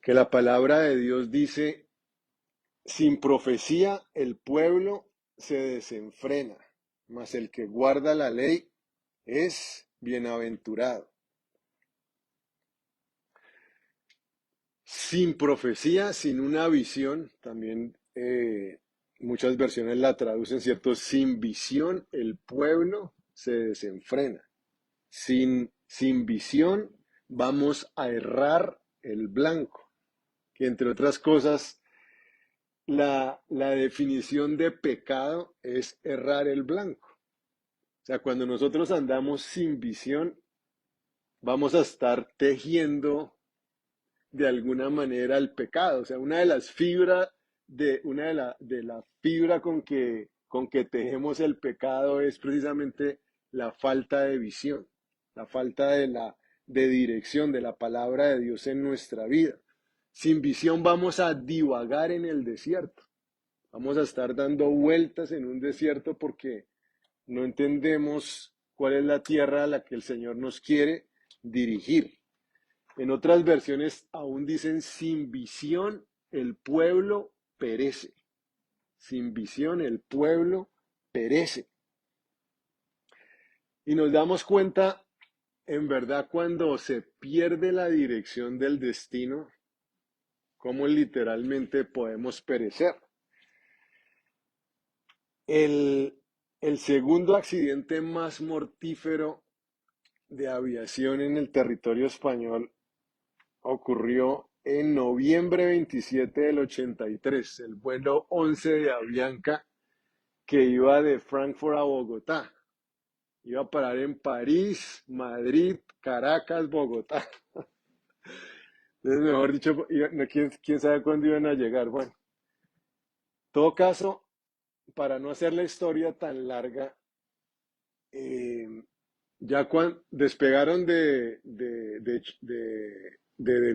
que la palabra de Dios dice, sin profecía el pueblo se desenfrena, mas el que guarda la ley es bienaventurado. Sin profecía, sin una visión, también muchas versiones la traducen, ¿cierto? Sin visión el pueblo se desenfrena. Sin visión vamos a errar el blanco, que entre otras cosas, la definición de pecado es errar el blanco. O sea, cuando nosotros andamos sin visión, vamos a estar tejiendo de alguna manera el pecado. O sea, una de las fibras de la fibra con que tejemos el pecado es precisamente la falta de visión, la falta de dirección de la palabra de Dios en nuestra vida. Sin visión vamos a divagar en el desierto. Vamos a estar dando vueltas en un desierto porque no entendemos cuál es la tierra a la que el Señor nos quiere dirigir. En otras versiones aún dicen, sin visión el pueblo perece. Sin visión el pueblo perece. Y nos damos cuenta, en verdad, cuando se pierde la dirección del destino, cómo literalmente podemos perecer. El, el segundo accidente más mortífero de aviación en el territorio español ocurrió en noviembre 27 del 83, el vuelo 11 de Avianca que iba de Frankfurt a Bogotá. Iba a parar en París, Madrid, Caracas, Bogotá. Entonces, mejor dicho, ¿quién sabe cuándo iban a llegar? Bueno, en todo caso, para no hacer la historia tan larga, eh, ya cuando despegaron de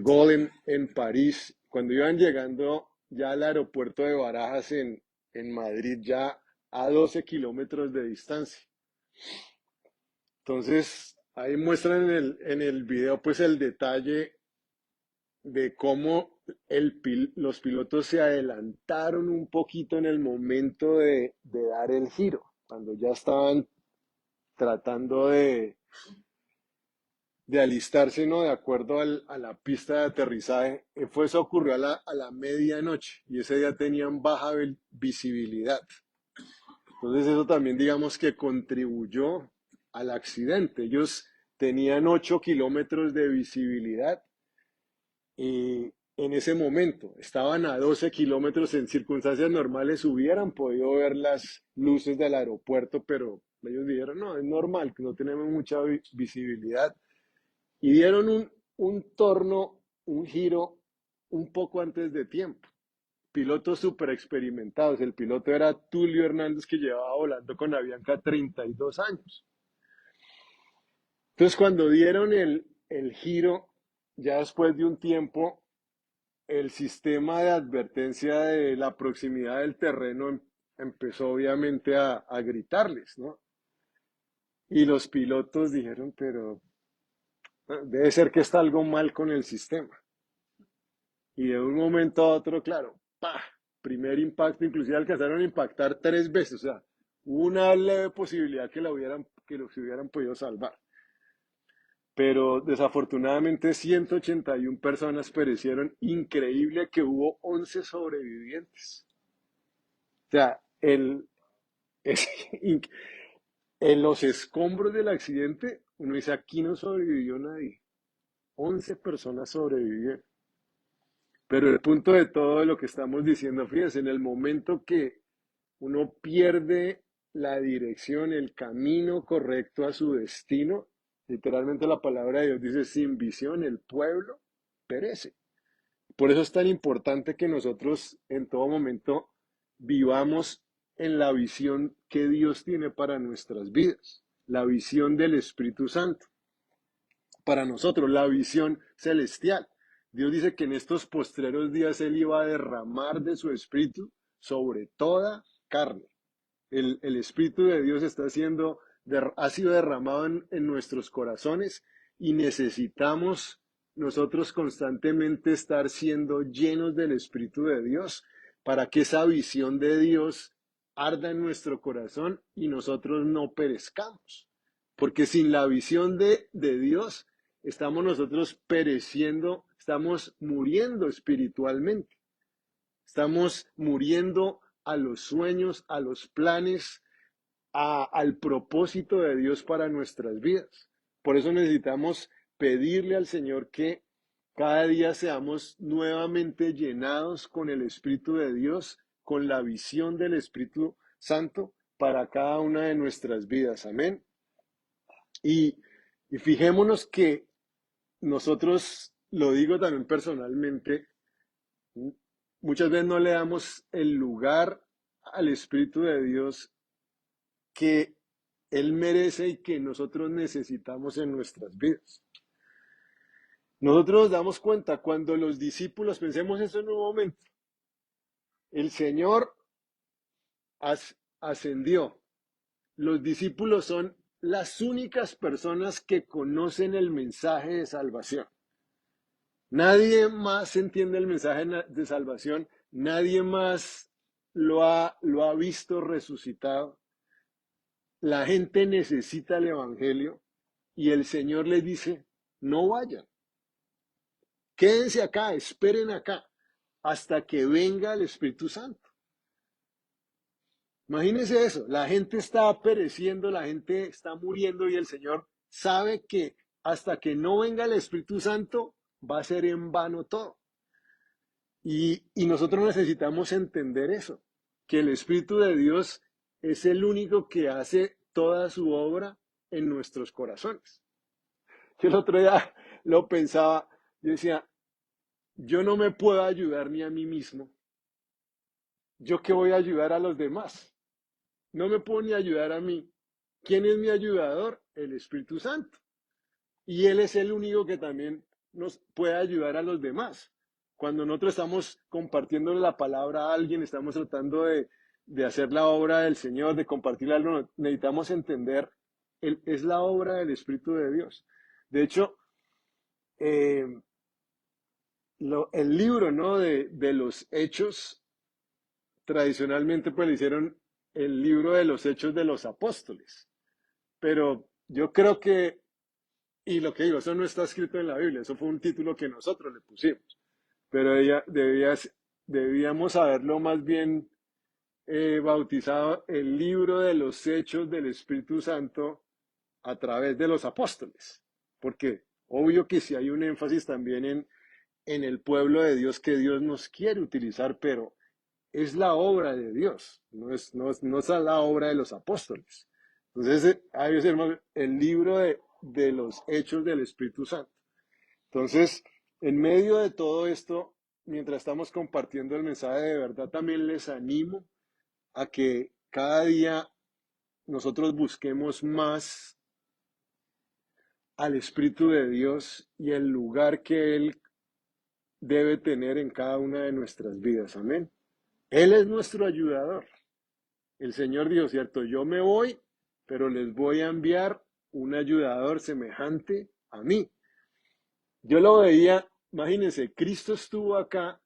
Gaulle en París, cuando iban llegando ya al aeropuerto de Barajas en Madrid, ya a 12 kilómetros de distancia. Entonces, ahí muestran en el video pues el detalle de cómo los pilotos se adelantaron un poquito en el momento de dar el giro, cuando ya estaban tratando de alistarse, ¿no? De acuerdo a la pista de aterrizaje. Eso ocurrió a la medianoche y ese día tenían baja visibilidad. Entonces eso también digamos que contribuyó al accidente. Ellos tenían 8 kilómetros de visibilidad y en ese momento estaban a 12 kilómetros. En circunstancias normales hubieran podido ver las luces del aeropuerto, pero ellos dijeron, no, es normal, que no tenemos mucha visibilidad. Y dieron un torno, un giro un poco antes de tiempo. Pilotos súper experimentados. El piloto era Tulio Hernández, que llevaba volando con Avianca 32 años. Entonces, cuando dieron el giro, ya después de un tiempo, el sistema de advertencia de la proximidad del terreno empezó obviamente a gritarles, ¿no? Y los pilotos dijeron, pero debe ser que está algo mal con el sistema. Y de un momento a otro, claro, ¡pah! Primer impacto, inclusive alcanzaron a impactar 3 veces, o sea, hubo una leve posibilidad que los hubieran podido salvar. Pero desafortunadamente 181 personas perecieron, increíble que hubo 11 sobrevivientes. O sea, es- en los escombros del accidente, uno dice, aquí no sobrevivió nadie. 11 personas sobrevivieron. Pero el punto de todo lo que estamos diciendo, fíjense, en el momento que uno pierde la dirección, el camino correcto a su destino, literalmente la palabra de Dios dice, sin visión el pueblo perece. Por eso es tan importante que nosotros en todo momento vivamos en la visión que Dios tiene para nuestras vidas, la visión del Espíritu Santo. Para nosotros, la visión celestial. Dios dice que en estos postreros días Él iba a derramar de su Espíritu sobre toda carne. El Espíritu de Dios ha sido derramado en nuestros corazones y necesitamos nosotros constantemente estar siendo llenos del Espíritu de Dios para que esa visión de Dios arda en nuestro corazón y nosotros no perezcamos. Porque sin la visión de Dios estamos nosotros pereciendo, estamos muriendo espiritualmente, estamos muriendo a los sueños, a los planes, al propósito de Dios para nuestras vidas. Por eso necesitamos pedirle al Señor que cada día seamos nuevamente llenados con el Espíritu de Dios, con la visión del Espíritu Santo para cada una de nuestras vidas. Amén. Y, y fijémonos que nosotros, lo digo también personalmente, muchas veces no le damos el lugar al Espíritu de Dios que Él merece y que nosotros necesitamos en nuestras vidas. Nosotros nos damos cuenta cuando los discípulos, pensemos eso en un momento, el Señor ascendió. Los discípulos son las únicas personas que conocen el mensaje de salvación. Nadie más entiende el mensaje de salvación, nadie más lo ha visto resucitado. La gente necesita el Evangelio y el Señor les dice, no vayan, quédense acá, esperen acá hasta que venga el Espíritu Santo. Imagínense eso, la gente está pereciendo, la gente está muriendo y el Señor sabe que hasta que no venga el Espíritu Santo va a ser en vano todo. Y nosotros necesitamos entender eso, que el Espíritu de Dios es el único que hace toda su obra en nuestros corazones. Yo el otro día lo pensaba, yo decía, yo no me puedo ayudar ni a mí mismo. ¿Yo qué voy a ayudar a los demás? No me puedo ni ayudar a mí. ¿Quién es mi ayudador? El Espíritu Santo. Y Él es el único que también nos puede ayudar a los demás. Cuando nosotros estamos compartiendo la palabra a alguien, estamos tratando de hacer la obra del Señor, de compartir algo, necesitamos entender, es la obra del Espíritu de Dios. De hecho, eh, el libro, ¿no? de los Hechos, tradicionalmente pues le hicieron el libro de los Hechos de los Apóstoles. Pero yo creo que, y lo que digo, eso no está escrito en la Biblia, eso fue un título que nosotros le pusimos. Pero debíamos haberlo más bien bautizado el libro de los Hechos del Espíritu Santo a través de los apóstoles. Porque obvio que si hay un énfasis también en el pueblo de Dios que Dios nos quiere utilizar, pero es la obra de Dios, no es la obra de los apóstoles. Entonces, hay que ser el libro de los hechos del Espíritu Santo. Entonces, en medio de todo esto, mientras estamos compartiendo el mensaje de verdad, también les animo a que cada día nosotros busquemos más al Espíritu de Dios y el lugar que Él debe tener en cada una de nuestras vidas. Amén. Él es nuestro ayudador. El Señor dijo, cierto, yo me voy, pero les voy a enviar un ayudador semejante a mí. Yo lo veía, imagínense, Cristo estuvo acá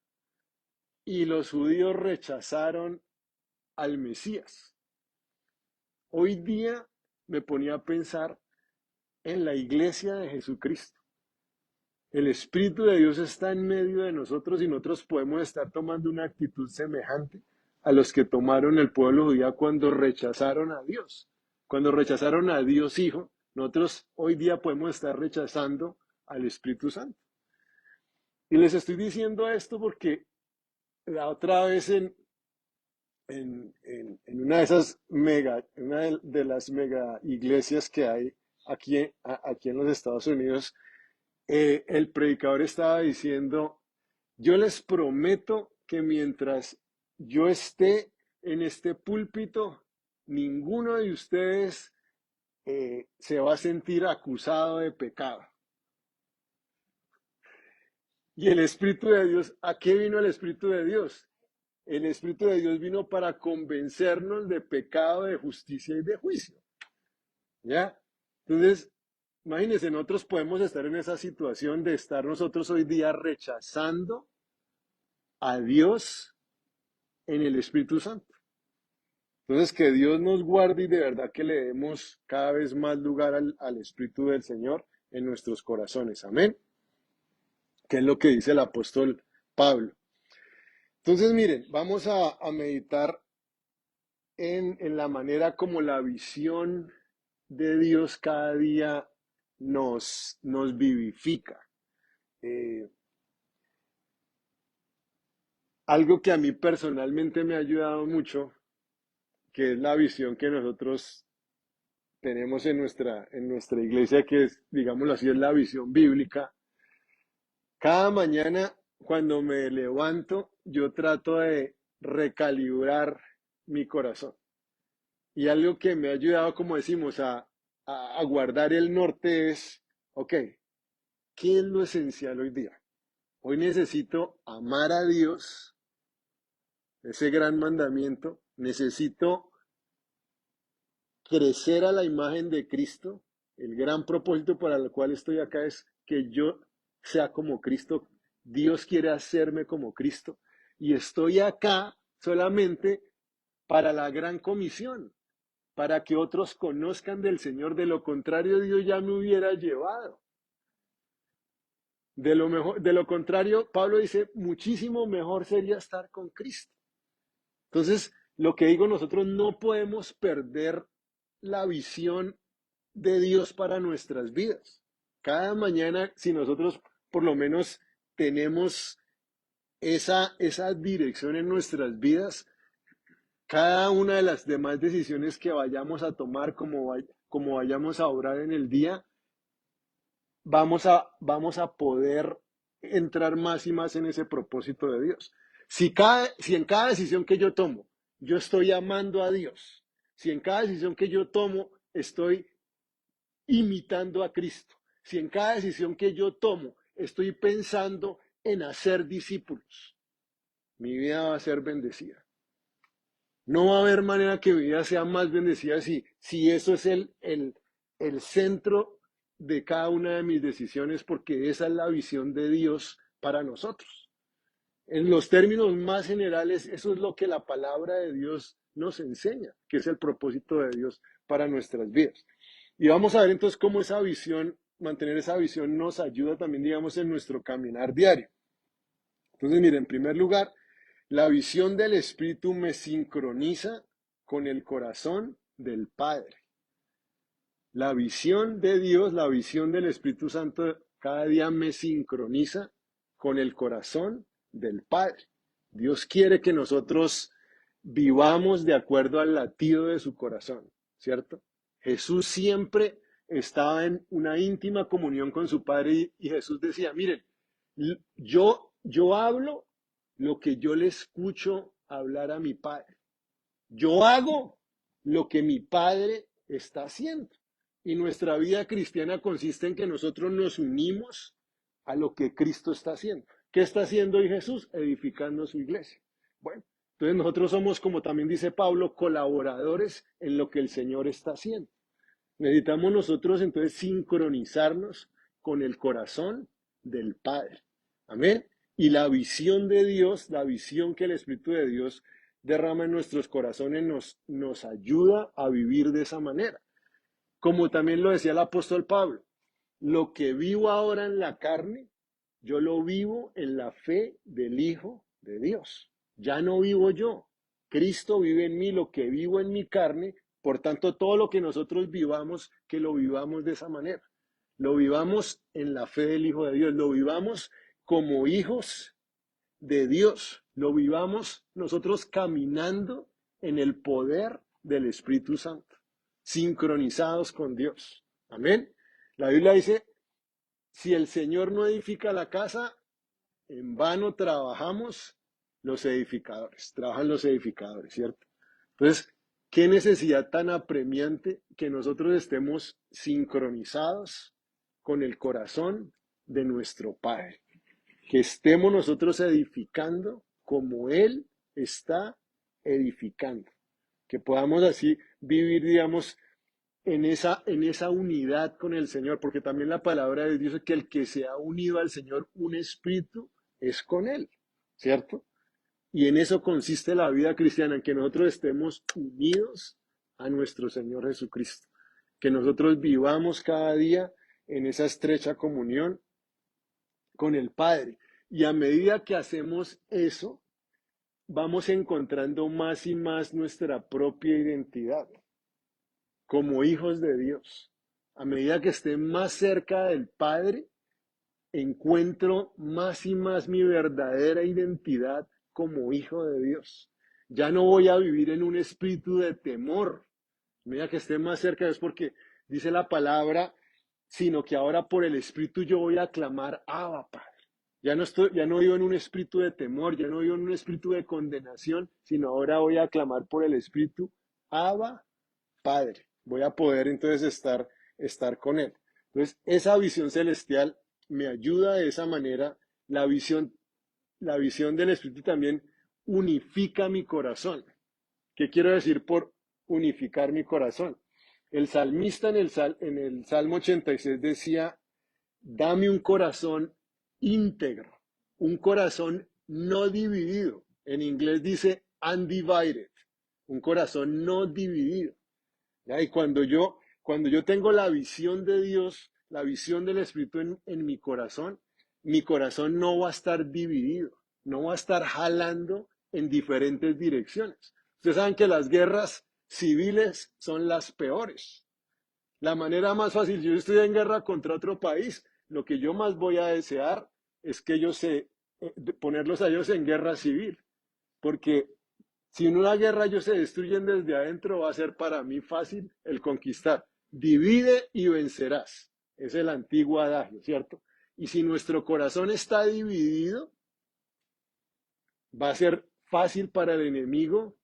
y los judíos rechazaron al Mesías. Hoy día me ponía a pensar en la iglesia de Jesucristo. El Espíritu de Dios está en medio de nosotros y nosotros podemos estar tomando una actitud semejante a los que tomaron el pueblo judío cuando rechazaron a Dios. Cuando rechazaron a Dios Hijo, nosotros hoy día podemos estar rechazando al Espíritu Santo. Y les estoy diciendo esto porque la otra vez en una de esas una de las mega iglesias que hay aquí en los Estados Unidos, el predicador estaba diciendo, yo les prometo que mientras yo esté en este púlpito, ninguno de ustedes se va a sentir acusado de pecado. Y el Espíritu de Dios, ¿a qué vino el Espíritu de Dios? El Espíritu de Dios vino para convencernos de pecado, de justicia y de juicio. ¿Ya? Entonces, imagínense, nosotros podemos estar en esa situación de estar nosotros hoy día rechazando a Dios en el Espíritu Santo. Entonces, que Dios nos guarde y de verdad que le demos cada vez más lugar al Espíritu del Señor en nuestros corazones. Amén. Que es lo que dice el apóstol Pablo. Entonces, miren, vamos a meditar en la manera como la visión de Dios cada día nos vivifica. Eh, Algo que a mí personalmente me ha ayudado mucho, que es la visión que nosotros tenemos en nuestra iglesia, que es, digámoslo así, es la visión bíblica. Cada mañana cuando me levanto, yo trato de recalibrar mi corazón. Y algo que me ha ayudado, como decimos, a guardar el norte es, ok, ¿qué es lo esencial hoy día? Hoy necesito amar a Dios, ese gran mandamiento. Necesito crecer a la imagen de Cristo. El gran propósito para el cual estoy acá es que yo sea como Cristo. Dios quiere hacerme como Cristo. Y estoy acá solamente para la gran comisión, para que otros conozcan del Señor. De lo contrario, Dios ya me hubiera llevado. De lo contrario, Pablo dice, muchísimo mejor sería estar con Cristo. Entonces, lo que digo, nosotros no podemos perder la visión de Dios para nuestras vidas. Cada mañana, si nosotros por lo menos tenemos esa dirección en nuestras vidas, cada una de las demás decisiones que vayamos a tomar, como vayamos a obrar en el día, vamos a poder entrar más y más en ese propósito de Dios. Si en cada decisión que yo tomo, yo estoy amando a Dios, si en cada decisión que yo tomo estoy imitando a Cristo, si en cada decisión que yo tomo estoy pensando en hacer discípulos, mi vida va a ser bendecida. No va a haber manera que mi vida sea más bendecida si eso es el centro de cada una de mis decisiones, porque esa es la visión de Dios para nosotros. En los términos más generales, eso es lo que la palabra de Dios nos enseña, que es el propósito de Dios para nuestras vidas. Y vamos a ver entonces cómo esa visión, mantener esa visión nos ayuda también, digamos, en nuestro caminar diario. Entonces, mire, en primer lugar, la visión del Espíritu me sincroniza con el corazón del Padre. La visión de Dios, la visión del Espíritu Santo, cada día me sincroniza con el corazón del Padre. Dios quiere que nosotros vivamos de acuerdo al latido de su corazón, ¿cierto? Jesús siempre estaba en una íntima comunión con su Padre y Jesús decía, miren, yo hablo lo que yo le escucho hablar a mi Padre. Yo hago lo que mi Padre está haciendo. Y nuestra vida cristiana consiste en que nosotros nos unimos a lo que Cristo está haciendo. ¿Qué está haciendo hoy Jesús? Edificando su iglesia. Bueno, entonces nosotros somos, como también dice Pablo, colaboradores en lo que el Señor está haciendo. Necesitamos nosotros entonces sincronizarnos con el corazón del Padre. Amén. Y la visión de Dios, la visión que el Espíritu de Dios derrama en nuestros corazones nos ayuda a vivir de esa manera. Como también lo decía el apóstol Pablo, lo que vivo ahora en la carne, yo lo vivo en la fe del Hijo de Dios. Ya no vivo yo. Cristo vive en mí, lo que vivo en mi carne. Por tanto, todo lo que nosotros vivamos, que lo vivamos de esa manera. Lo vivamos en la fe del Hijo de Dios. Lo vivamos como hijos de Dios. Lo vivamos nosotros caminando en el poder del Espíritu Santo, sincronizados con Dios. Amén. La Biblia dice, si el Señor no edifica la casa, en vano trabajamos los edificadores, trabajan los edificadores, ¿cierto? Entonces, qué necesidad tan apremiante que nosotros estemos sincronizados con el corazón de nuestro Padre, que estemos nosotros edificando como Él está edificando, que podamos así vivir, digamos, en esa unidad con el Señor, porque también la palabra de Dios dice que el que se ha unido al Señor, un espíritu, es con Él, ¿cierto? Y en eso consiste la vida cristiana, en que nosotros estemos unidos a nuestro Señor Jesucristo, que nosotros vivamos cada día en esa estrecha comunión con el Padre. Y a medida que hacemos eso, vamos encontrando más y más nuestra propia identidad como hijos de Dios. A medida que esté más cerca del Padre, encuentro más y más mi verdadera identidad como hijo de Dios. Ya no voy a vivir en un espíritu de temor. A medida que esté más cerca es porque dice la palabra, sino que ahora por el espíritu yo voy a clamar, Abba, Padre. Ya no vivo en un espíritu de temor, ya no vivo en un espíritu de condenación, sino ahora voy a clamar por el espíritu, Abba, Padre. Voy a poder entonces estar con Él. Entonces, esa visión celestial me ayuda de esa manera. La visión del Espíritu también unifica mi corazón. ¿Qué quiero decir por unificar mi corazón? El salmista en el Salmo 86 decía, dame un corazón íntegro, un corazón no dividido. En inglés dice undivided, un corazón no dividido. ¿Ya? Y cuando yo tengo la visión de Dios, la visión del Espíritu en mi corazón no va a estar dividido, no va a estar jalando en diferentes direcciones. Ustedes saben que las guerras civiles son las peores. La manera más fácil, si yo estoy en guerra contra otro país, lo que yo más voy a desear es que ponerlos a ellos en guerra civil, porque si en una guerra ellos se destruyen desde adentro, va a ser para mí fácil el conquistar. Divide y vencerás. Es el antiguo adagio, ¿cierto? Y si nuestro corazón está dividido, va a ser fácil para el enemigo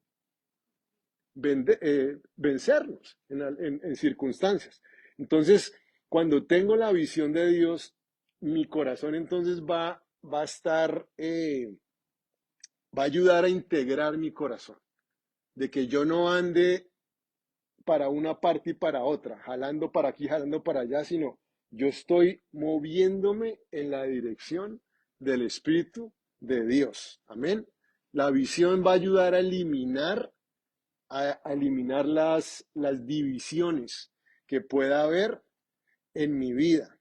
vencernos en circunstancias. Entonces, cuando tengo la visión de Dios, mi corazón entonces va a estar, va a ayudar a integrar mi corazón, de que yo no ande para una parte y para otra, jalando para aquí, jalando para allá, sino yo estoy moviéndome en la dirección del Espíritu de Dios. Amén. La visión va a ayudar a eliminar las divisiones que pueda haber en mi vida.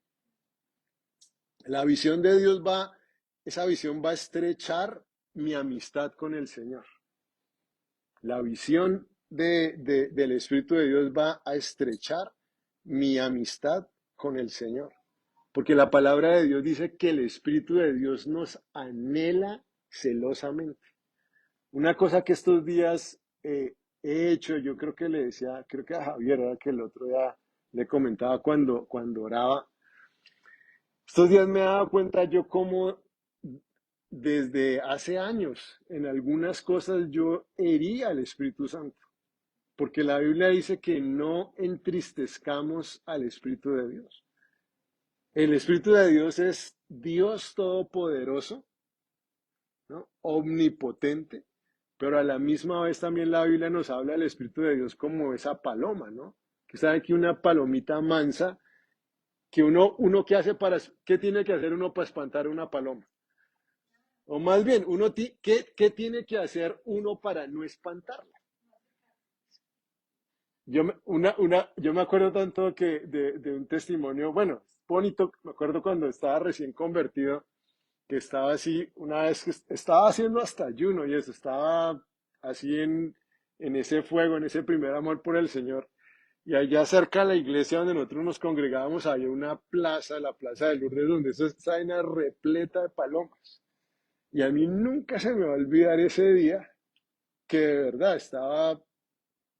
La visión de Dios esa visión va a estrechar mi amistad con el Señor. La visión del Espíritu de Dios va a estrechar mi amistad con el Señor. Porque la palabra de Dios dice que el Espíritu de Dios nos anhela celosamente. Una cosa que estos días he hecho, yo creo que le decía, creo que a Javier, era que el otro día le comentaba cuando oraba. Estos días me he dado cuenta yo cómo desde hace años en algunas cosas yo hería al Espíritu Santo. Porque la Biblia dice que no entristezcamos al Espíritu de Dios. El Espíritu de Dios es Dios todopoderoso, ¿no? Omnipotente, pero a la misma vez también la Biblia nos habla del Espíritu de Dios como esa paloma, ¿no? Que sabe que una palomita mansa, que uno ¿qué tiene que hacer uno para espantar a una paloma? O más bien, ¿qué tiene que hacer uno para no espantarla? Yo me acuerdo tanto que de un testimonio, bueno, bonito, me acuerdo cuando estaba recién convertido, que estaba así, una vez que estaba haciendo hasta ayuno y eso, estaba así en ese fuego, en ese primer amor por el Señor. Y allá cerca de la iglesia donde nosotros nos congregábamos, había una plaza, la plaza de Lourdes, donde eso está una repleta de palomas. Y a mí nunca se me va a olvidar ese día que de verdad estaba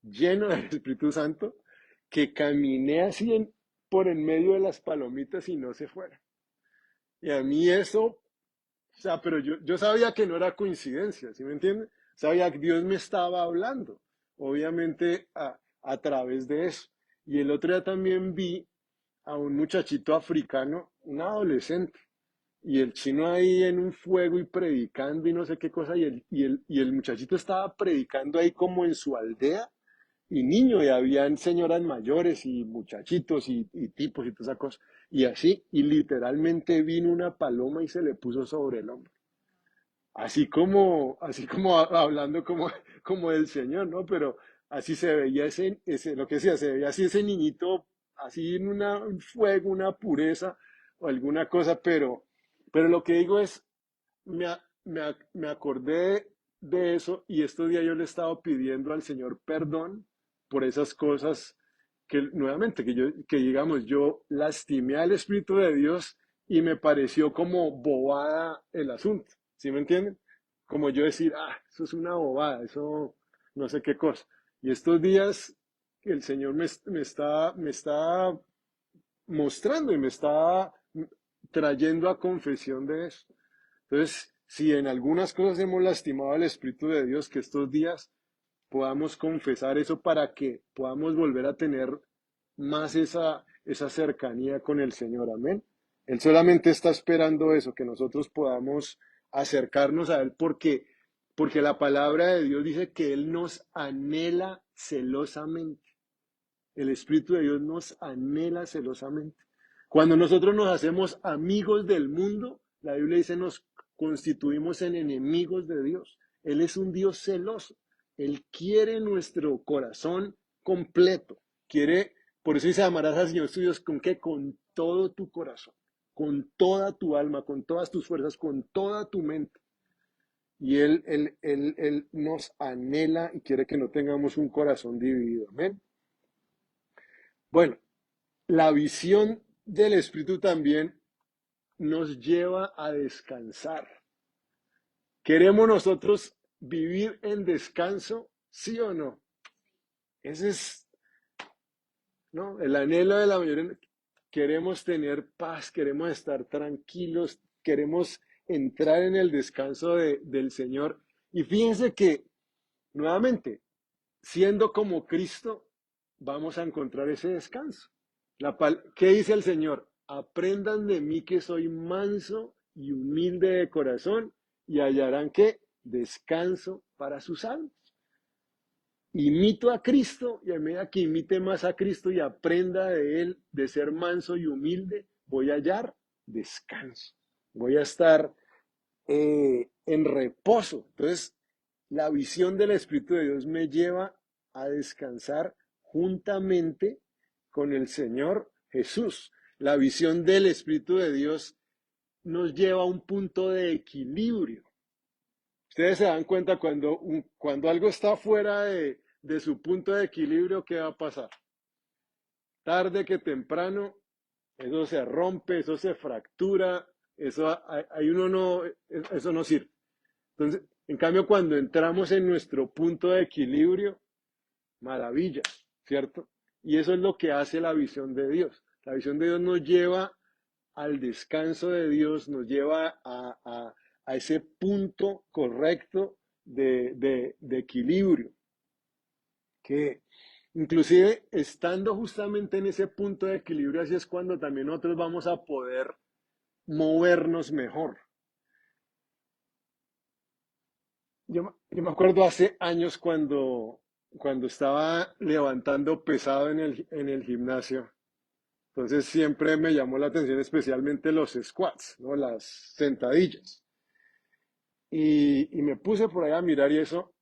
lleno del Espíritu Santo, que caminé así por en medio de las palomitas y no se fueran. Y a mí eso, o sea, pero yo sabía que no era coincidencia, ¿sí me entiende? Sabía que Dios me estaba hablando, obviamente a través de eso. Y el otro día también vi a un muchachito africano, un adolescente, y el chino ahí en un fuego y predicando y no sé qué cosa, y el muchachito estaba predicando ahí como en su aldea, y niño, y habían señoras mayores y muchachitos y tipos y toda esa cosa. Y así, y literalmente vino una paloma y se le puso sobre el hombro. Así como hablando como del Señor, ¿no? Pero así se veía lo que decía, se veía así ese niñito, así en un fuego, una pureza o alguna cosa, pero lo que digo es, me acordé de eso y estos días yo le he estado pidiendo al Señor perdón por esas cosas que nuevamente, que digamos, yo lastimé al Espíritu de Dios y me pareció como bobada el asunto, ¿sí me entienden? Como yo decir, eso es una bobada, eso no sé qué cosa. Y estos días el Señor me está mostrando y me está trayendo a confesión de eso. Entonces, si en algunas cosas hemos lastimado al Espíritu de Dios, que estos días podamos confesar eso para que podamos volver a tener más esa cercanía con el Señor. Amén. Él solamente está esperando eso, que nosotros podamos acercarnos a Él porque la palabra de Dios dice que Él nos anhela celosamente. El Espíritu de Dios nos anhela celosamente. Cuando nosotros nos hacemos amigos del mundo, la Biblia dice nos constituimos en enemigos de Dios. Él es un Dios celoso. Él quiere nuestro corazón completo. Por eso dice, amarás al Señor tu Dios, ¿con qué? Con todo tu corazón, con toda tu alma, con todas tus fuerzas, con toda tu mente. Y Él nos anhela y quiere que no tengamos un corazón dividido. Amén. Bueno, la visión del Espíritu también nos lleva a descansar. ¿Queremos nosotros vivir en descanso? ¿Sí o no? Ese es, ¿no? El anhelo de la mayoría. Queremos tener paz, queremos estar tranquilos, queremos entrar en el descanso del Señor. Y fíjense que, nuevamente, siendo como Cristo, vamos a encontrar ese descanso. ¿Qué dice el Señor? Aprendan de mí que soy manso y humilde de corazón y hallarán que descanso para sus almas. Imito a Cristo y a medida que imite más a Cristo y aprenda de Él de ser manso y humilde, voy a hallar descanso. Voy a estar en reposo. Entonces, la visión del Espíritu de Dios me lleva a descansar juntamente con el Señor Jesús. La visión del Espíritu de Dios nos lleva a un punto de equilibrio. Ustedes se dan cuenta cuando algo está fuera de su punto de equilibrio, ¿qué va a pasar? Tarde que temprano, eso se rompe, eso se fractura, eso no sirve. Entonces, en cambio, cuando entramos en nuestro punto de equilibrio, maravilla, ¿cierto? Y eso es lo que hace la visión de Dios. La visión de Dios nos lleva al descanso de Dios, nos lleva a ese punto correcto de equilibrio, que inclusive estando justamente en ese punto de equilibrio, así es cuando también nosotros vamos a poder movernos mejor. Yo me acuerdo hace años cuando estaba levantando pesado en el gimnasio. Entonces siempre me llamó la atención especialmente los squats, ¿no? Las sentadillas. Y me puse por ahí a mirar y eso.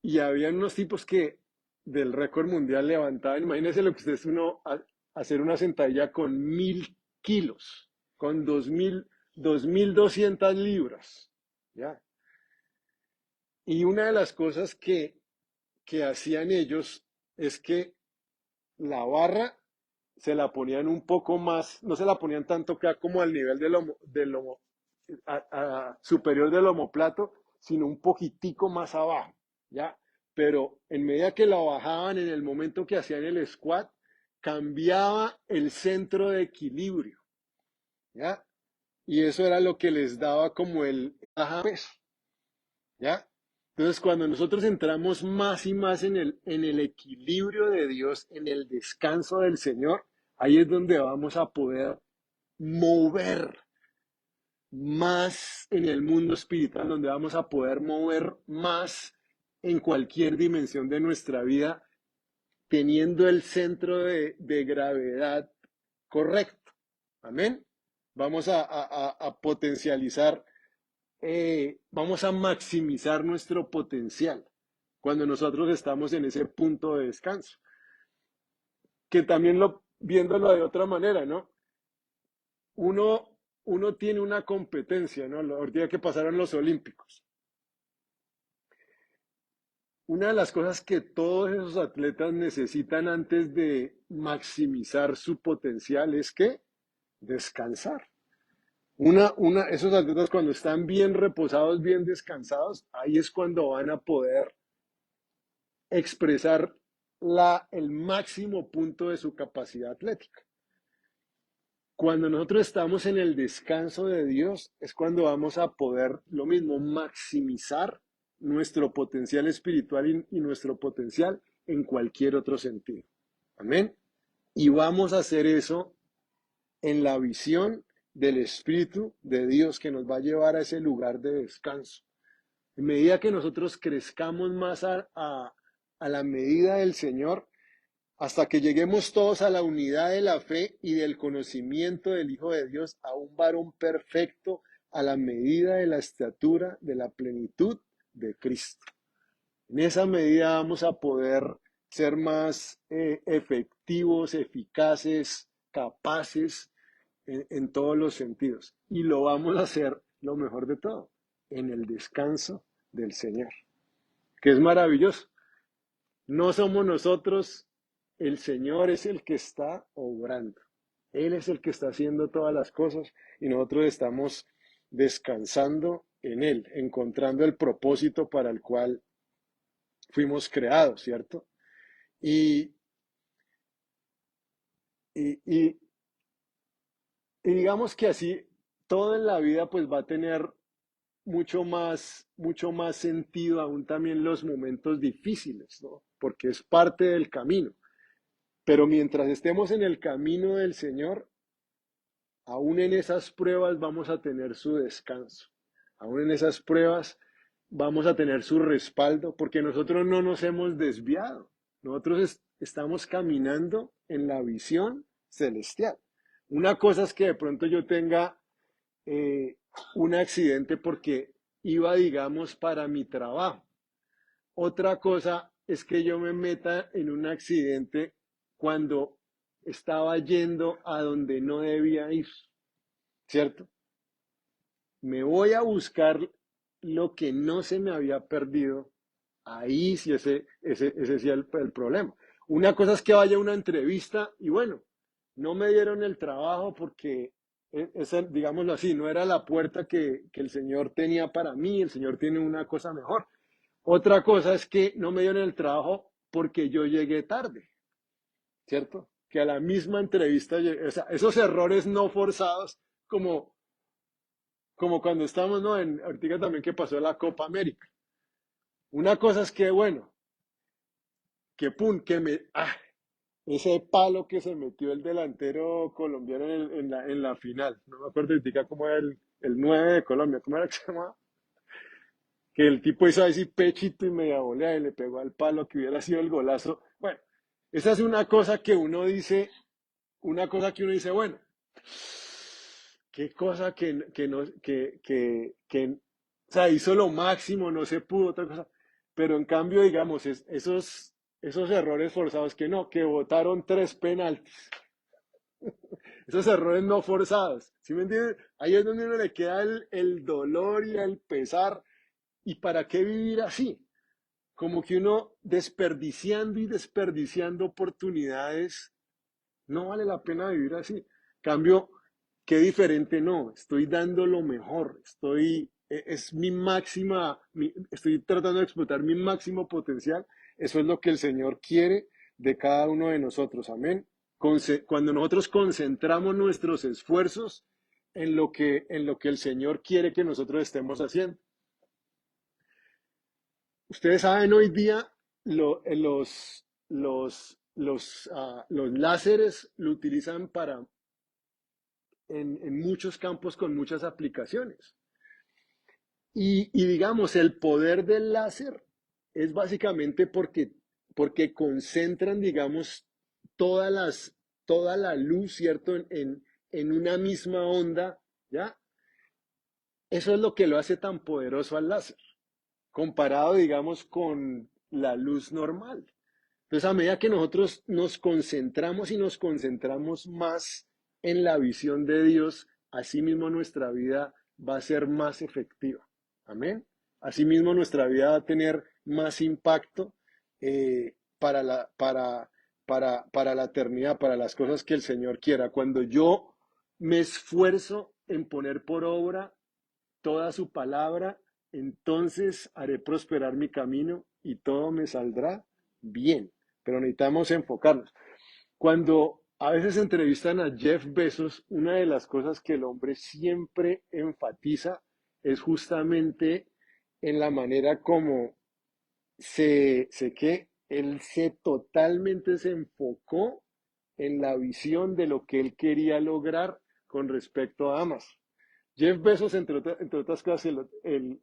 Y había unos tipos que del récord mundial levantaban. Imagínense lo que ustedes hacer una sentadilla con 1.000 kilos, con 2.200 libras. ¿Ya? Y una de las cosas que hacían ellos es que la barra se la ponían un poco más, no se la ponían tanto acá como al nivel superior del omoplato, sino un poquitico más abajo, ¿ya? Pero en medida que la bajaban, en el momento que hacían el squat, cambiaba el centro de equilibrio, ¿ya? Y eso era lo que les daba como el baja peso, ¿ya? Entonces, cuando nosotros entramos más y más en el equilibrio de Dios, en el descanso del Señor, ahí es donde vamos a poder mover más en el mundo espiritual, donde vamos a poder mover más en cualquier dimensión de nuestra vida teniendo el centro de gravedad correcto. Amén. Vamos a potencializar, vamos a maximizar nuestro potencial cuando nosotros estamos en ese punto de descanso. Que también viéndolo de otra manera, ¿no? Uno tiene una competencia, ¿no? Ahorita que pasaron los Olímpicos. Una de las cosas que todos esos atletas necesitan antes de maximizar su potencial es que descansar. Esos atletas cuando están bien reposados, bien descansados, ahí es cuando van a poder expresar el máximo punto de su capacidad atlética. Cuando nosotros estamos en el descanso de Dios, es cuando vamos a poder, lo mismo, maximizar nuestro potencial espiritual y nuestro potencial en cualquier otro sentido. Amén. Y vamos a hacer eso en la visión del Espíritu de Dios que nos va a llevar a ese lugar de descanso. En medida que nosotros crezcamos más a la medida del Señor, hasta que lleguemos todos a la unidad de la fe y del conocimiento del Hijo de Dios, a un varón perfecto, a la medida de la estatura de la plenitud de Cristo. En esa medida vamos a poder ser más efectivos, eficaces, capaces en todos los sentidos. Y lo vamos a hacer, lo mejor de todo, en el descanso del Señor, que es maravilloso. No somos nosotros, el Señor es el que está obrando. Él es el que está haciendo todas las cosas y nosotros estamos descansando en Él, encontrando el propósito para el cual fuimos creados, ¿cierto? Y, y, y, y digamos que así, todo en la vida pues va a tener mucho más sentido, aún también los momentos difíciles, ¿no? Porque es parte del camino. Pero mientras estemos en el camino del Señor, aún en esas pruebas vamos a tener su descanso. Aún en esas pruebas vamos a tener su respaldo, porque nosotros no nos hemos desviado. Nosotros estamos caminando en la visión celestial. Una cosa es que de pronto yo tenga eh, un accidente porque iba, digamos, para mi trabajo. Otra cosa es que yo me meta en un accidente cuando estaba yendo a donde no debía ir, ¿cierto? Me voy a buscar lo que no se me había perdido. Ahí sí, ese sí es el problema. Una cosa es que vaya a una entrevista y bueno, no me dieron el trabajo porque, esa, digámoslo así, no era la puerta que el Señor tenía para mí, el Señor tiene una cosa mejor. Otra cosa es que no me dieron el trabajo porque yo llegué tarde, ¿cierto? Que a la misma entrevista, o sea, esos errores no forzados, como, como cuando estamos, ¿no? Ahorita también que pasó la Copa América. Una cosa es que, bueno, que pum, ese palo que se metió el delantero colombiano en la final. No me acuerdo ahorita cómo era el 9 de Colombia, ¿cómo era que se llamaba? Que el tipo hizo así pechito y media volea y le pegó al palo que hubiera sido el golazo. Bueno, esa es una cosa que uno dice, bueno, qué cosa que no, o sea, hizo lo máximo, no se pudo, otra cosa. Pero en cambio, digamos, esos errores forzados que no, que votaron 3 penaltis, esos errores no forzados, ¿sí me entiendes? Ahí es donde uno le queda el dolor y el pesar. ¿Y para qué vivir así? Como que uno desperdiciando y desperdiciando oportunidades, no vale la pena vivir así. Cambio, qué diferente no, estoy dando lo mejor, es mi máxima, estoy tratando de explotar mi máximo potencial. Eso es lo que el Señor quiere de cada uno de nosotros, amén. Cuando nosotros concentramos nuestros esfuerzos en lo que el Señor quiere que nosotros estemos haciendo. Ustedes saben hoy día los láseres lo utilizan en muchos campos con muchas aplicaciones. Y digamos, el poder del láser es básicamente porque porque concentran, digamos, todas las, toda la luz, ¿cierto? En una misma onda, ¿ya? Eso es lo que lo hace tan poderoso al láser, comparado, digamos, con la luz normal. Entonces, a medida que nosotros nos concentramos y nos concentramos más en la visión de Dios, asimismo nuestra vida va a ser más efectiva. Amén. Asimismo nuestra vida va a tener más impacto para la eternidad, para las cosas que el Señor quiera. Cuando yo me esfuerzo en poner por obra toda su palabra, entonces haré prosperar mi camino y todo me saldrá bien. Pero necesitamos enfocarnos. Cuando a veces entrevistan a Jeff Bezos, una de las cosas que el hombre siempre enfatiza es justamente en la manera como que él totalmente se enfocó en la visión de lo que él quería lograr con respecto a Amazon. Jeff Bezos, entre otras cosas, en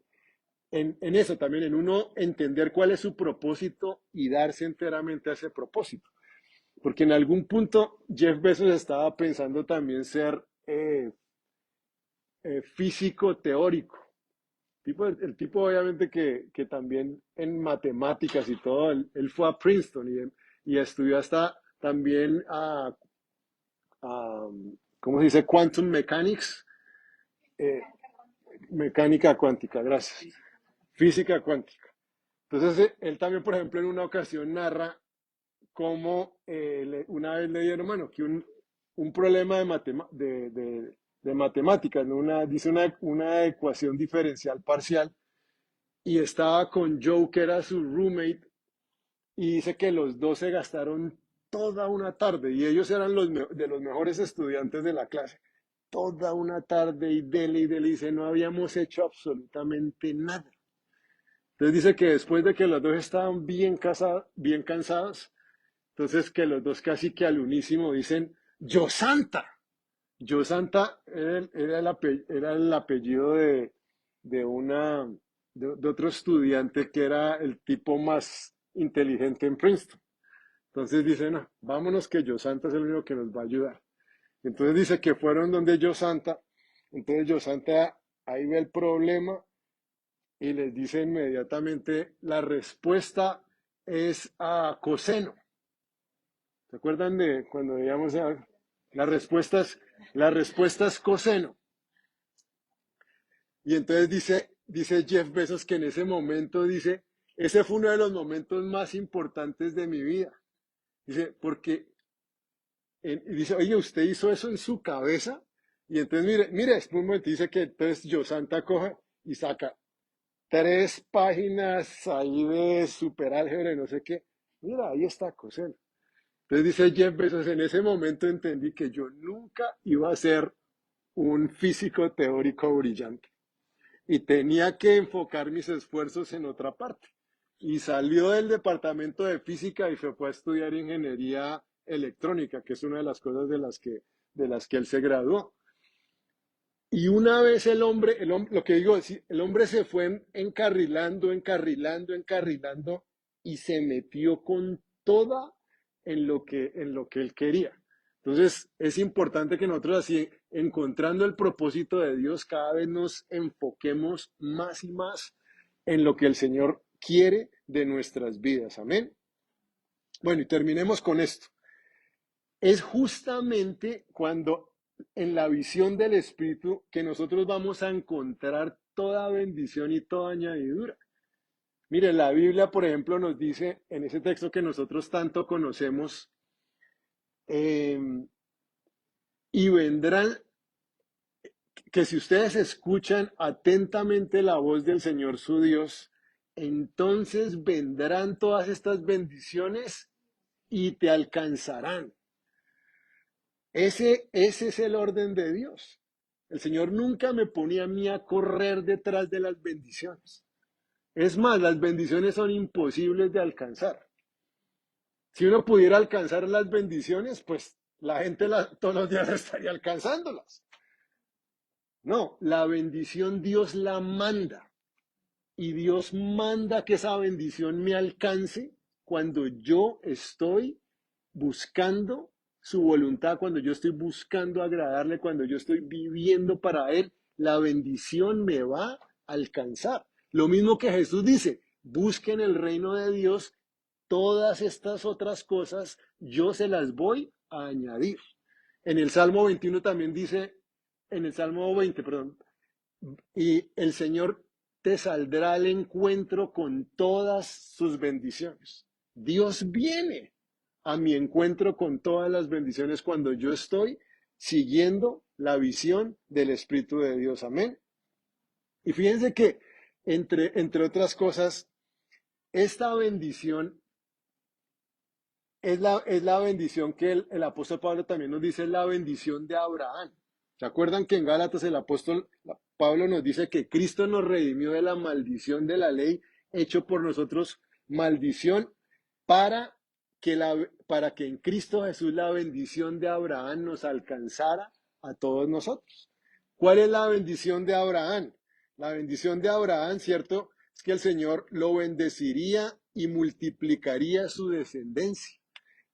eso también, en uno entender cuál es su propósito y darse enteramente a ese propósito. Porque en algún punto Jeff Bezos estaba pensando también ser físico teórico. El tipo obviamente que también en matemáticas y todo, él fue a Princeton y estudió hasta también a, ¿cómo se dice? Quantum Mechanics, eh, mecánica cuántica, gracias. Física cuántica. Entonces, él también, por ejemplo, en una ocasión narra cómo una vez le dieron, mano, que un problema de matemáticas, ¿no? Dice una ecuación diferencial parcial, y estaba con Joe, que era su roommate, y dice que los dos se gastaron toda una tarde, y ellos eran de los mejores estudiantes de la clase. Toda una tarde y dele, dice, no habíamos hecho absolutamente nada. Entonces dice que después de que los dos estaban bien cansados, entonces que los dos casi que al unísimo dicen, Yo Santa. Yo Santa era el apellido de una, de otro estudiante que era el tipo más inteligente en Princeton. Entonces dice, no, vámonos que Yo Santa es el único que nos va a ayudar. Entonces dice que fueron donde Yo Santa. Entonces Yo Santa ahí ve el problema y les dice inmediatamente, la respuesta es a coseno. ¿Se acuerdan de cuando veíamos las respuestas? La respuesta es coseno. Y entonces dice Jeff Bezos que en ese momento dice, ese fue uno de los momentos más importantes de mi vida. Dice, porque y dice, oye, ¿usted hizo eso en su cabeza? Y entonces mire, después un momento dice que entonces Yo Santa coja y saca 3 páginas ahí de superálgebra y no sé qué. Mira, ahí está coseno. Entonces dice Jeff Bezos, en ese momento entendí que yo nunca iba a ser un físico teórico brillante y tenía que enfocar mis esfuerzos en otra parte. Y salió del departamento de física y se fue a estudiar ingeniería electrónica, que es una de las cosas de las que él se graduó. Y una vez lo que digo, el hombre se fue encarrilando y se metió con toda en lo que él quería. Entonces, es importante que nosotros así, encontrando el propósito de Dios, cada vez nos enfoquemos más y más en lo que el Señor quiere de nuestras vidas. Amén. Bueno, y terminemos con esto. Es justamente cuando en la visión del Espíritu que nosotros vamos a encontrar toda bendición y toda añadidura. Mire, la Biblia, por ejemplo, nos dice en ese texto que nosotros tanto conocemos, eh, y vendrán, que si ustedes escuchan atentamente la voz del Señor su Dios, entonces vendrán todas estas bendiciones y te alcanzarán. Ese es el orden de Dios. El Señor nunca me ponía a mí a correr detrás de las bendiciones. Es más, las bendiciones son imposibles de alcanzar. Si uno pudiera alcanzar las bendiciones, pues la gente todos los días estaría alcanzándolas. No, la bendición Dios la manda. Y Dios manda que esa bendición me alcance cuando yo estoy buscando su voluntad, cuando yo estoy buscando agradarle, cuando yo estoy viviendo para Él, la bendición me va a alcanzar. Lo mismo que Jesús dice, busquen el reino de Dios, todas estas otras cosas yo se las voy a añadir. En el Salmo 21 también dice, en el Salmo 20, perdón, y el Señor te saldrá al encuentro con todas sus bendiciones. Dios viene a mi encuentro con todas las bendiciones cuando yo estoy siguiendo la visión del Espíritu de Dios. Amén. Y fíjense que, entre otras cosas, esta bendición es la bendición que el apóstol Pablo también nos dice, es la bendición de Abraham. ¿Se acuerdan que en Gálatas el apóstol Pablo nos dice que Cristo nos redimió de la maldición de la ley, hecho por nosotros maldición, para para que en Cristo Jesús la bendición de Abraham nos alcanzara a todos nosotros? ¿Cuál es la bendición de Abraham? La bendición de Abraham, ¿cierto? Es que el Señor lo bendeciría y multiplicaría su descendencia.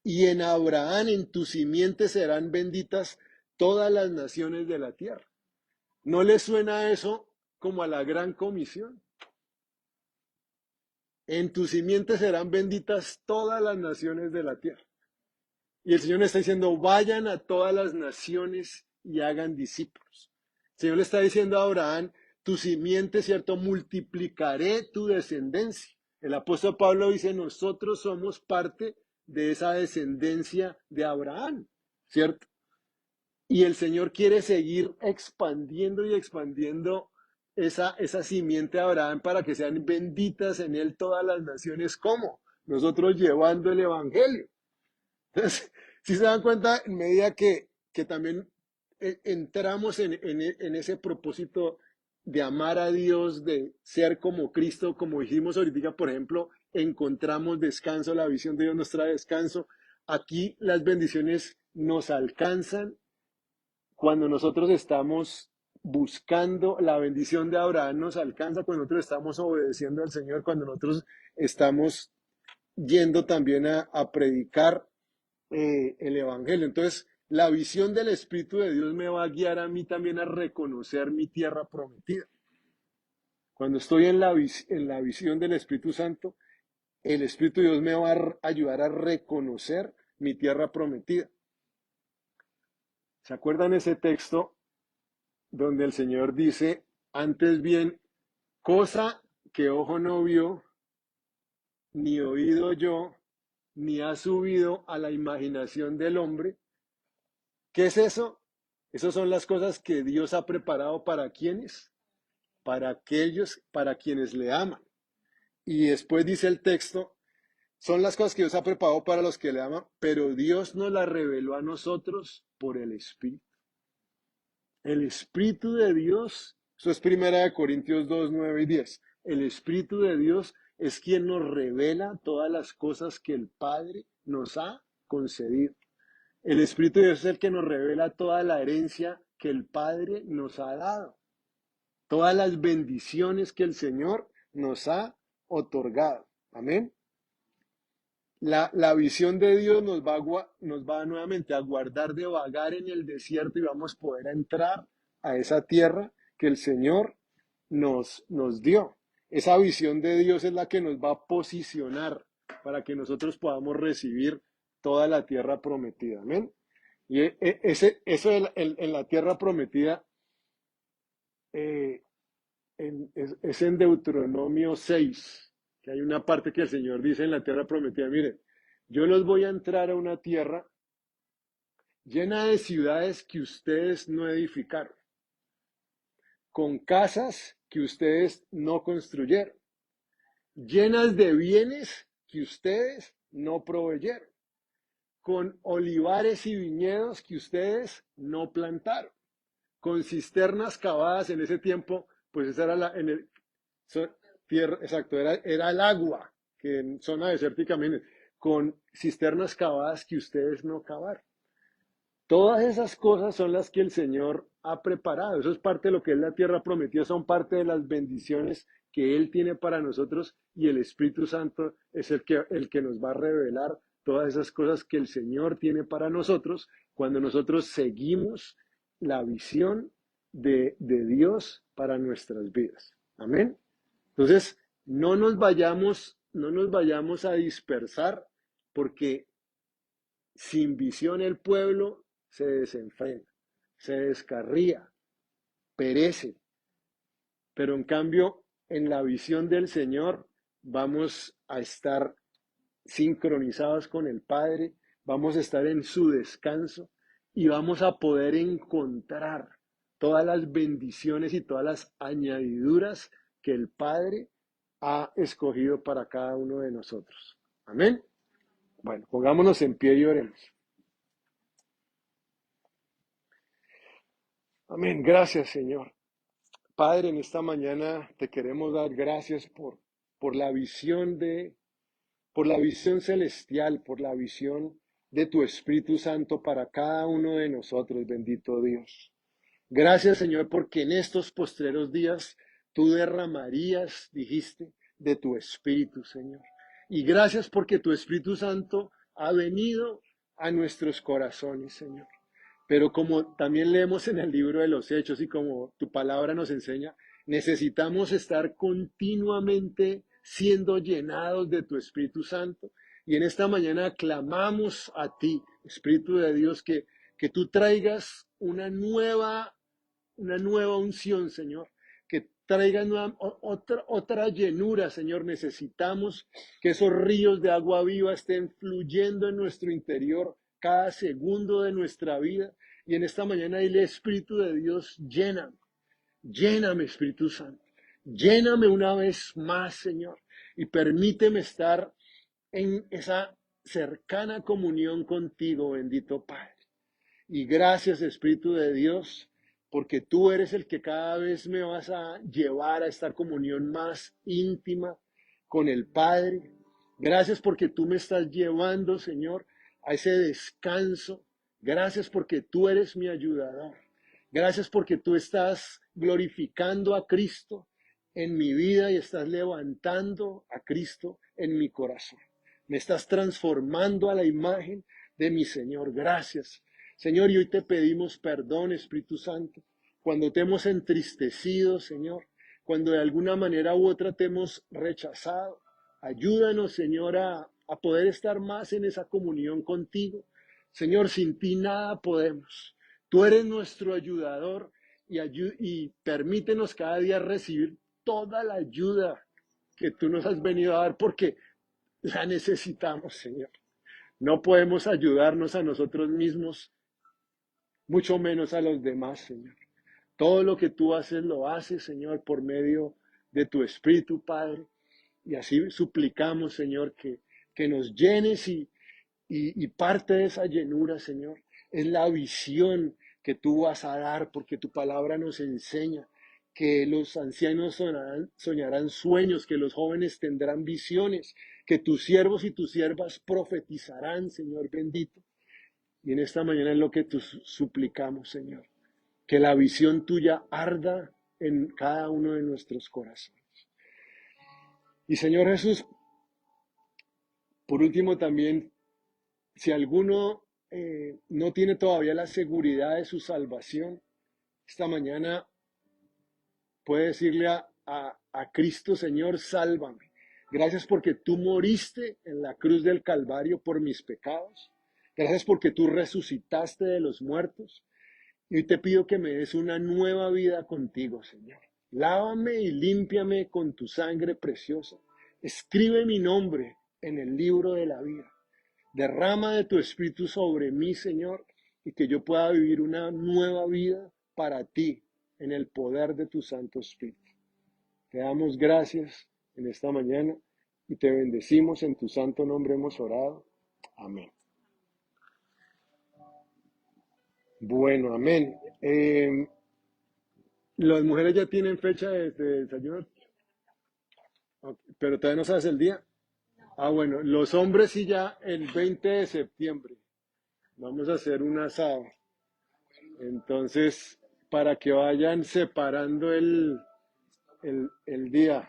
Y en Abraham, en tu simiente serán benditas todas las naciones de la tierra. ¿No le suena eso como a la gran comisión? En tu simiente serán benditas todas las naciones de la tierra. Y el Señor le está diciendo, vayan a todas las naciones y hagan discípulos. El Señor le está diciendo a Abraham, tu simiente, ¿cierto? Multiplicaré tu descendencia. El apóstol Pablo dice, nosotros somos parte de esa descendencia de Abraham, ¿cierto? Y el Señor quiere seguir expandiendo y expandiendo esa simiente de Abraham para que sean benditas en él todas las naciones. ¿Cómo? Nosotros llevando el Evangelio. Entonces, si se dan cuenta, en medida que también entramos en ese propósito de amar a Dios, de ser como Cristo, como dijimos ahorita, por ejemplo, encontramos descanso, la visión de Dios nos trae descanso. Aquí las bendiciones nos alcanzan cuando nosotros estamos buscando la bendición de Abraham, nos alcanza cuando nosotros estamos obedeciendo al Señor, cuando nosotros estamos yendo también a predicar el Evangelio. Entonces, la visión del Espíritu de Dios me va a guiar a mí también a reconocer mi tierra prometida. Cuando estoy en la visión del Espíritu Santo, el Espíritu de Dios me va a ayudar a reconocer mi tierra prometida. ¿Se acuerdan ese texto donde el Señor dice, antes bien, cosa que ojo no vio, ni oído yo, ni ha subido a la imaginación del hombre? ¿Qué es eso? Esas son las cosas que Dios ha preparado para quienes, para aquellos, para quienes le aman. Y después dice el texto, son las cosas que Dios ha preparado para los que le aman, pero Dios nos las reveló a nosotros por el Espíritu. El Espíritu de Dios, eso es 1 Corintios 2, 9 y 10. El Espíritu de Dios es quien nos revela todas las cosas que el Padre nos ha concedido. El Espíritu de Dios es el que nos revela toda la herencia que el Padre nos ha dado, todas las bendiciones que el Señor nos ha otorgado. Amén. La visión de Dios nos va nuevamente a guardar de vagar en el desierto y vamos a poder entrar a esa tierra que el Señor nos dio. Esa visión de Dios es la que nos va a posicionar para que nosotros podamos recibir toda la tierra prometida. Amén. Y eso en la tierra prometida eh, es en Deuteronomio 6, que hay una parte que el Señor dice en la tierra prometida, miren, yo los voy a entrar a una tierra llena de ciudades que ustedes no edificaron, con casas que ustedes no construyeron, llenas de bienes que ustedes no proveyeron, con olivares y viñedos que ustedes no plantaron, con cisternas cavadas en ese tiempo, pues esa era tierra, exacto, era el agua, que en zona desértica, miren, con cisternas cavadas que ustedes no cavaron. Todas esas cosas son las que el Señor ha preparado. Eso es parte de lo que es la tierra prometida, son parte de las bendiciones que Él tiene para nosotros y el Espíritu Santo es el que nos va a revelar todas esas cosas que el Señor tiene para nosotros cuando nosotros seguimos la visión de Dios para nuestras vidas. Amén. Entonces, no nos vayamos a dispersar porque sin visión el pueblo se desenfrena, se descarría, perece. Pero en cambio, en la visión del Señor vamos a estar sincronizados con el Padre, vamos a estar en su descanso y vamos a poder encontrar todas las bendiciones y todas las añadiduras que el Padre ha escogido para cada uno de nosotros. Amén. Bueno, pongámonos en pie y oremos. Amén. Gracias, Señor. Padre, en esta mañana te queremos dar gracias por la visión por la visión celestial, por la visión de tu Espíritu Santo para cada uno de nosotros, bendito Dios. Gracias, Señor, porque en estos postreros días tú derramarías, dijiste, de tu Espíritu, Señor. Y gracias porque tu Espíritu Santo ha venido a nuestros corazones, Señor. Pero como también leemos en el libro de los Hechos y como tu palabra nos enseña, necesitamos estar continuamente siendo llenados de tu Espíritu Santo. Y en esta mañana clamamos a ti, Espíritu de Dios, que tú traigas una nueva unción, Señor, que traiga otra llenura, Señor. Necesitamos que esos ríos de agua viva estén fluyendo en nuestro interior cada segundo de nuestra vida. Y en esta mañana dile, Espíritu de Dios, lléname, lléname, Espíritu Santo, lléname una vez más, Señor, y permíteme estar en esa cercana comunión contigo, bendito Padre. Y gracias, Espíritu de Dios, porque tú eres el que cada vez me vas a llevar a esta comunión más íntima con el Padre. Gracias porque tú me estás llevando, Señor, a ese descanso. Gracias porque tú eres mi ayudador. Gracias porque tú estás glorificando a Cristo en mi vida y estás levantando a Cristo en mi corazón. Me estás transformando a la imagen de mi Señor. Gracias. Señor, y hoy te pedimos perdón, Espíritu Santo, cuando te hemos entristecido, Señor, cuando de alguna manera u otra te hemos rechazado. Ayúdanos, Señor, a poder estar más en esa comunión contigo. Señor, sin ti nada podemos. Tú eres nuestro ayudador y permítenos cada día recibir toda la ayuda que tú nos has venido a dar porque la necesitamos, Señor. No podemos ayudarnos a nosotros mismos, mucho menos a los demás, Señor. Todo lo que tú haces, lo haces, Señor, por medio de tu Espíritu, Padre. Y así suplicamos, Señor, que nos llenes y parte de esa llenura, Señor, es la visión que tú vas a dar, porque tu palabra nos enseña que los ancianos soñarán sueños, que los jóvenes tendrán visiones, que tus siervos y tus siervas profetizarán, Señor bendito. Y en esta mañana es lo que te suplicamos, Señor, que la visión tuya arda en cada uno de nuestros corazones. Y Señor Jesús, por último también, si alguno no tiene todavía la seguridad de su salvación, esta mañana puede decirle a Cristo, Señor, sálvame. Gracias porque tú moriste en la cruz del Calvario por mis pecados. Gracias porque tú resucitaste de los muertos. Y hoy te pido que me des una nueva vida contigo, Señor. Lávame y límpiame con tu sangre preciosa. Escribe mi nombre en el libro de la vida. Derrama de tu Espíritu sobre mí, Señor, y que yo pueda vivir una nueva vida para ti en el poder de tu Santo Espíritu. Te damos gracias en esta mañana y te bendecimos. En tu santo nombre hemos orado. Amén. Bueno, amén. Las mujeres ya tienen fecha de desayuno, ok, pero todavía no sabes el día. Ah, bueno, los hombres sí ya el 20 de septiembre. Vamos a hacer un asado. Entonces, para que vayan separando el día.